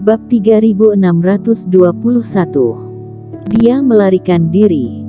Bab 3621. Dia melarikan diri.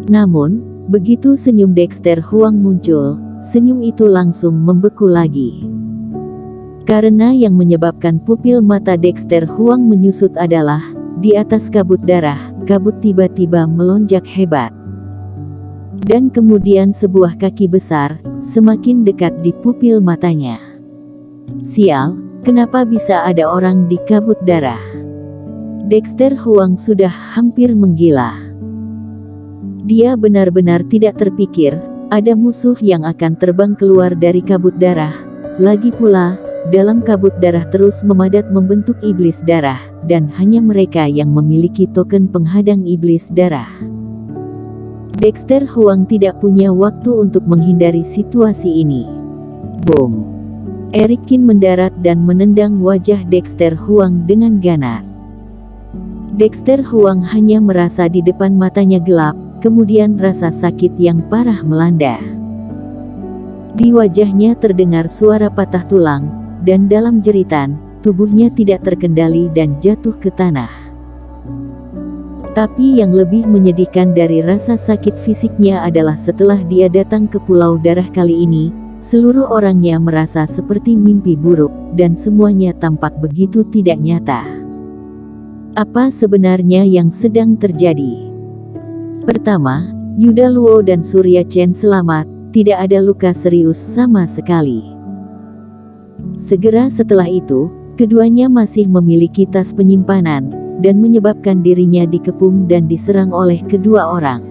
Namun, begitu senyum Dexter Huang muncul, senyum itu langsung membeku lagi. Karena yang menyebabkan pupil mata Dexter Huang menyusut adalah, di atas kabut darah, kabut tiba-tiba melonjak hebat. Dan kemudian sebuah kaki besar, semakin dekat di pupil matanya. Sial, kenapa bisa ada orang di kabut darah? Dexter Huang sudah hampir menggila. Dia benar-benar tidak terpikir, ada musuh yang akan terbang keluar dari kabut darah. Lagi pula, dalam kabut darah terus memadat membentuk iblis darah, dan hanya mereka yang memiliki token penghadang iblis darah. Dexter Huang tidak punya waktu untuk menghindari situasi ini. Boom! Eric Kin mendarat dan menendang wajah Dexter Huang dengan ganas. Dexter Huang hanya merasa di depan matanya gelap, kemudian rasa sakit yang parah melanda. Di wajahnya terdengar suara patah tulang, dan dalam jeritan, tubuhnya tidak terkendali dan jatuh ke tanah. Tapi yang lebih menyedihkan dari rasa sakit fisiknya adalah setelah dia datang ke Pulau Darah kali ini, seluruh orangnya merasa seperti mimpi buruk, dan semuanya tampak begitu tidak nyata. Apa sebenarnya yang sedang terjadi? Pertama, Yuda Luo dan Surya Chen selamat, tidak ada luka serius sama sekali. Segera setelah itu, keduanya masih memiliki tas penyimpanan, dan menyebabkan dirinya dikepung dan diserang oleh kedua orang.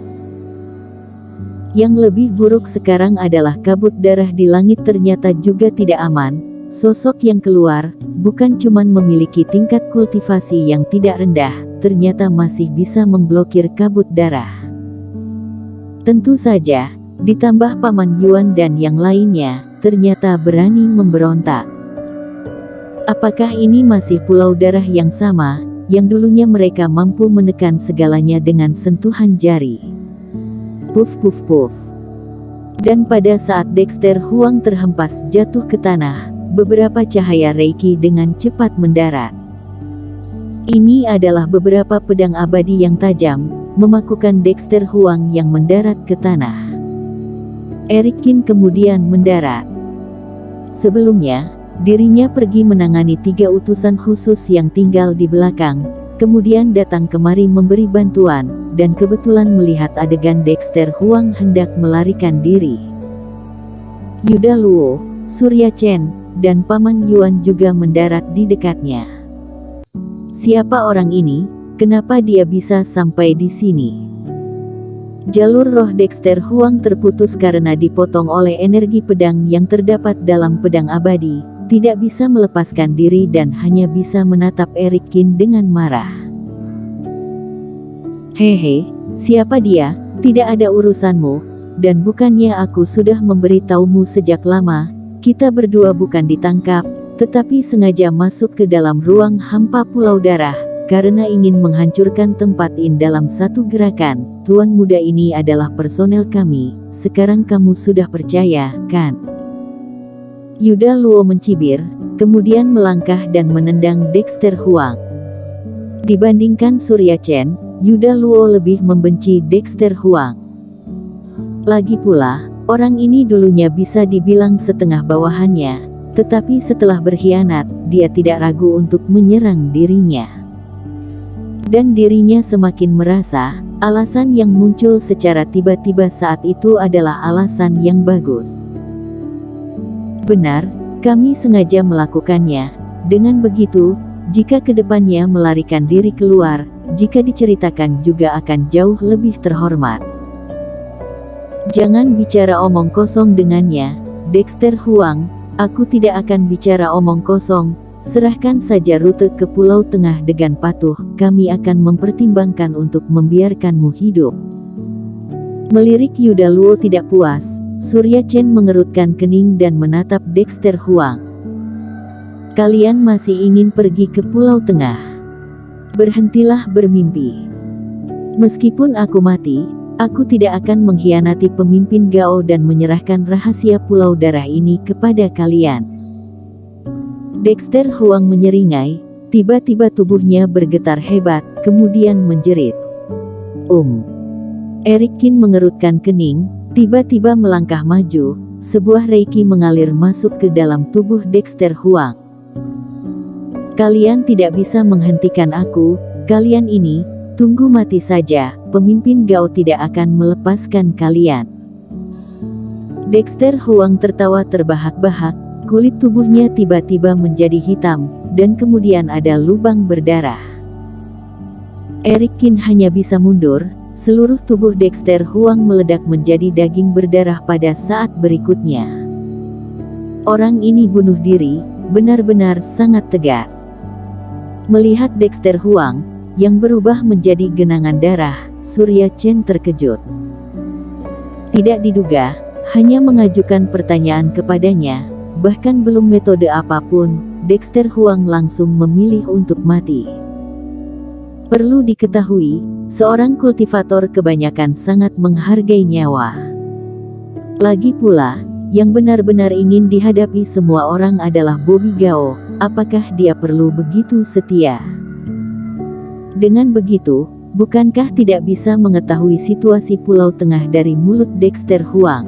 Yang lebih buruk sekarang adalah kabut darah di langit ternyata juga tidak aman. Sosok yang keluar, bukan cuman memiliki tingkat kultivasi yang tidak rendah, ternyata masih bisa memblokir kabut darah. Tentu saja, ditambah Paman Yuan dan yang lainnya, ternyata berani memberontak. Apakah ini masih Pulau Darah yang sama, yang dulunya mereka mampu menekan segalanya dengan sentuhan jari? Puff puff puff. Dan pada saat Dexter Huang terhempas jatuh ke tanah, beberapa cahaya Reiki dengan cepat mendarat. Ini adalah beberapa pedang abadi yang tajam, memakukan Dexter Huang yang mendarat ke tanah. Eric Kin kemudian mendarat. Sebelumnya, dirinya pergi menangani 3 utusan khusus yang tinggal di belakang, kemudian datang kemari memberi bantuan, dan kebetulan melihat adegan Dexter Huang hendak melarikan diri. Yuda Luo, Surya Chen, dan Paman Yuan juga mendarat di dekatnya. Siapa orang ini? Kenapa dia bisa sampai di sini? Jalur roh Dexter Huang terputus karena dipotong oleh energi pedang yang terdapat dalam pedang abadi, tidak bisa melepaskan diri dan hanya bisa menatap Eric Kin dengan marah. Hehe, siapa dia? Tidak ada urusanmu, dan bukannya aku sudah memberitahumu sejak lama, kita berdua bukan ditangkap, tetapi sengaja masuk ke dalam ruang hampa Pulau Darah, karena ingin menghancurkan tempat ini dalam satu gerakan. Tuan muda ini adalah personel kami, sekarang kamu sudah percaya, kan? Yuda Luo mencibir, kemudian melangkah dan menendang Dexter Huang. Dibandingkan Surya Chen, Yuda Luo lebih membenci Dexter Huang. Lagi pula, orang ini dulunya bisa dibilang setengah bawahannya, tetapi setelah berkhianat, dia tidak ragu untuk menyerang dirinya. Dan dirinya semakin merasa, alasan yang muncul secara tiba-tiba saat itu adalah alasan yang bagus. Benar, kami sengaja melakukannya. Dengan begitu, jika kedepannya melarikan diri keluar, jika diceritakan juga akan jauh lebih terhormat. Jangan bicara omong kosong dengannya, Dexter Huang, aku tidak akan bicara omong kosong, serahkan saja rute ke Pulau Tengah dengan patuh, kami akan mempertimbangkan untuk membiarkanmu hidup. Melirik Yuda Luo tidak puas, Surya Chen mengerutkan kening dan menatap Dexter Huang. Kalian masih ingin pergi ke Pulau Tengah? Berhentilah bermimpi. Meskipun aku mati, aku tidak akan mengkhianati pemimpin Gao dan menyerahkan rahasia Pulau Darah ini kepada kalian. Dexter Huang menyeringai, Tiba-tiba tubuhnya bergetar hebat, kemudian menjerit. Eric Kin mengerutkan kening, tiba-tiba melangkah maju, sebuah reiki mengalir masuk ke dalam tubuh Dexter Huang. Kalian tidak bisa menghentikan aku, kalian ini, tunggu mati saja, pemimpin Gao tidak akan melepaskan kalian. Dexter Huang tertawa terbahak-bahak, kulit tubuhnya tiba-tiba menjadi hitam, dan kemudian ada lubang berdarah. Eric Kin hanya bisa mundur, seluruh tubuh Dexter Huang meledak menjadi daging berdarah pada saat berikutnya. Orang ini bunuh diri, benar-benar sangat tegas. Melihat Dexter Huang, yang berubah menjadi genangan darah, Surya Chen terkejut. Tidak diduga, hanya mengajukan pertanyaan kepadanya, bahkan belum metode apapun, Dexter Huang langsung memilih untuk mati. Perlu diketahui, seorang kultivator kebanyakan sangat menghargai nyawa. Lagi pula, yang benar-benar ingin dihadapi semua orang adalah Bobby Gao, apakah dia perlu begitu setia? Dengan begitu, bukankah tidak bisa mengetahui situasi Pulau Tengah dari mulut Dexter Huang?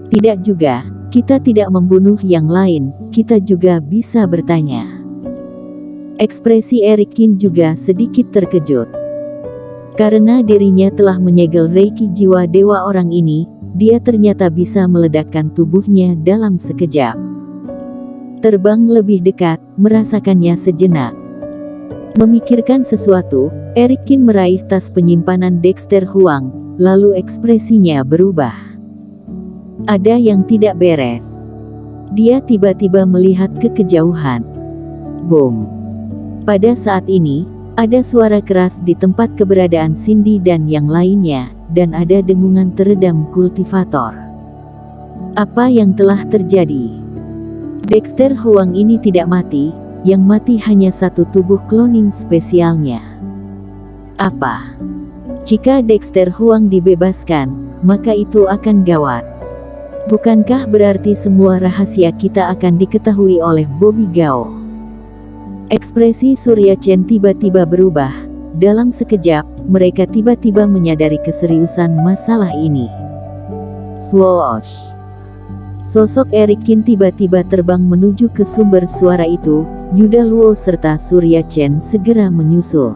Tidak juga, kita tidak membunuh yang lain, kita juga bisa bertanya. Ekspresi Eric Kin juga sedikit terkejut. Karena dirinya telah menyegel reiki jiwa dewa orang ini, dia ternyata bisa meledakkan tubuhnya dalam sekejap. Terbang lebih dekat, merasakannya sejenak. Memikirkan sesuatu, Eric Kin meraih tas penyimpanan Dexter Huang, lalu ekspresinya berubah. Ada yang tidak beres. Dia tiba-tiba melihat ke kejauhan. Boom. Pada saat ini, ada suara keras di tempat keberadaan Cindy dan yang lainnya, dan ada dengungan teredam kultivator. Apa yang telah terjadi? Dexter Huang ini tidak mati, yang mati hanya satu tubuh cloning spesialnya. Apa? Jika Dexter Huang dibebaskan, maka itu akan gawat. Bukankah berarti semua rahasia kita akan diketahui oleh Bobby Gao? Ekspresi Surya Chen tiba-tiba berubah. Dalam sekejap, mereka tiba-tiba menyadari keseriusan masalah ini. Swoosh! Sosok Eric Kin tiba-tiba terbang menuju ke sumber suara itu. Yuda Luo serta Surya Chen segera menyusul.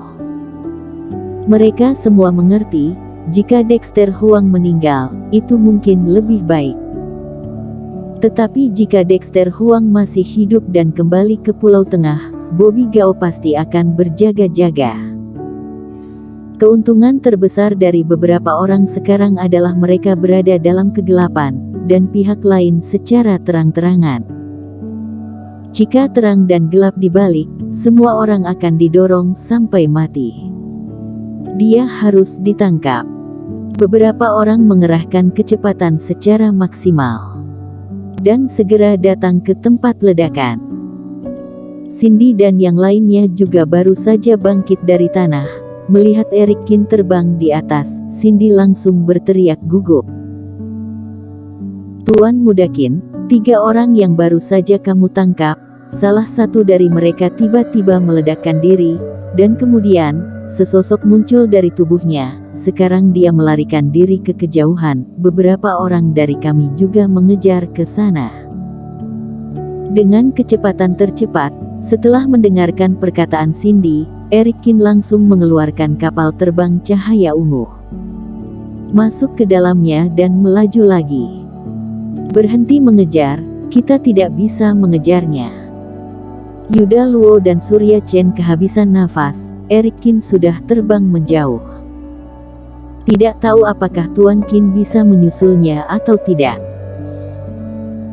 Mereka semua mengerti, jika Dexter Huang meninggal, itu mungkin lebih baik. Tetapi jika Dexter Huang masih hidup dan kembali ke Pulau Tengah, Bobby Gao pasti akan berjaga-jaga. Keuntungan terbesar dari beberapa orang sekarang adalah mereka berada dalam kegelapan, dan pihak lain secara terang-terangan. Jika terang dan gelap dibalik, semua orang akan didorong sampai mati. Dia harus ditangkap. Beberapa orang mengerahkan kecepatan secara maksimal dan segera datang ke tempat ledakan. Cindy dan yang lainnya juga baru saja bangkit dari tanah. Melihat Eric Kin terbang di atas, Cindy langsung berteriak gugup. Tuan Muda Kin, 3 orang yang baru saja kamu tangkap, salah satu dari mereka tiba-tiba meledakkan diri, dan kemudian, sesosok muncul dari tubuhnya. Sekarang dia melarikan diri ke kejauhan, beberapa orang dari kami juga mengejar ke sana. Dengan kecepatan tercepat, setelah mendengarkan perkataan Cindy, Eric Kin langsung mengeluarkan kapal terbang cahaya ungu. Masuk ke dalamnya dan melaju lagi. Berhenti mengejar, kita tidak bisa mengejarnya. Yuda Luo dan Surya Chen kehabisan nafas, Eric Kin sudah terbang menjauh. Tidak tahu apakah Tuan Kin bisa menyusulnya atau tidak.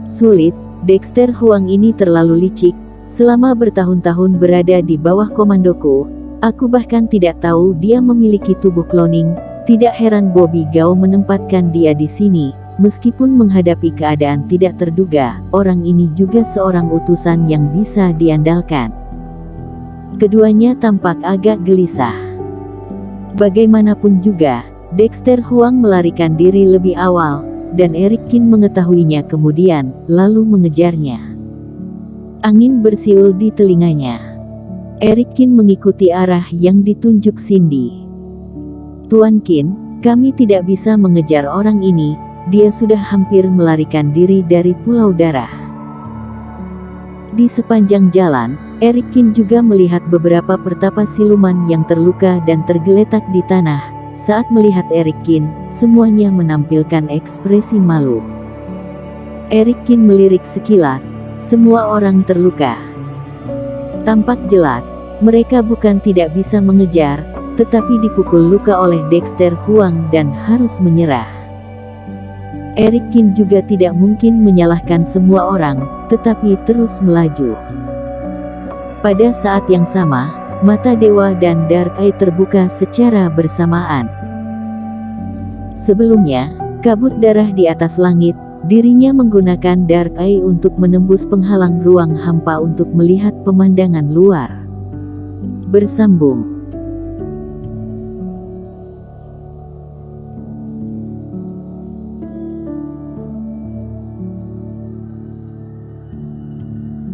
Sulit, Dexter Huang ini terlalu licik, selama bertahun-tahun berada di bawah komandoku, aku bahkan tidak tahu dia memiliki tubuh cloning, tidak heran Bobby Gao menempatkan dia di sini. Meskipun menghadapi keadaan tidak terduga, orang ini juga seorang utusan yang bisa diandalkan. Keduanya tampak agak gelisah. Bagaimanapun juga, Dexter Huang melarikan diri lebih awal, dan Eric Kin mengetahuinya kemudian, lalu mengejarnya. Angin bersiul di telinganya. Eric Qin mengikuti arah yang ditunjuk Cindy. Tuan Qin, kami tidak bisa mengejar orang ini, dia sudah hampir melarikan diri dari Pulau Darah. Di sepanjang jalan, Eric Qin juga melihat beberapa pertapa siluman yang terluka dan tergeletak di tanah. Saat melihat Eric Qin, semuanya menampilkan ekspresi malu. Eric Qin melirik sekilas, semua orang terluka. Tampak jelas, mereka bukan tidak bisa mengejar, tetapi dipukul luka oleh Dexter Huang dan harus menyerah. Eric Qin juga tidak mungkin menyalahkan semua orang, tetapi terus melaju. Pada saat yang sama, mata Dewa dan Dark Eye terbuka secara bersamaan. Sebelumnya, kabut darah di atas langit, dirinya menggunakan Dark Eye untuk menembus penghalang ruang hampa untuk melihat pemandangan luar. Bersambung.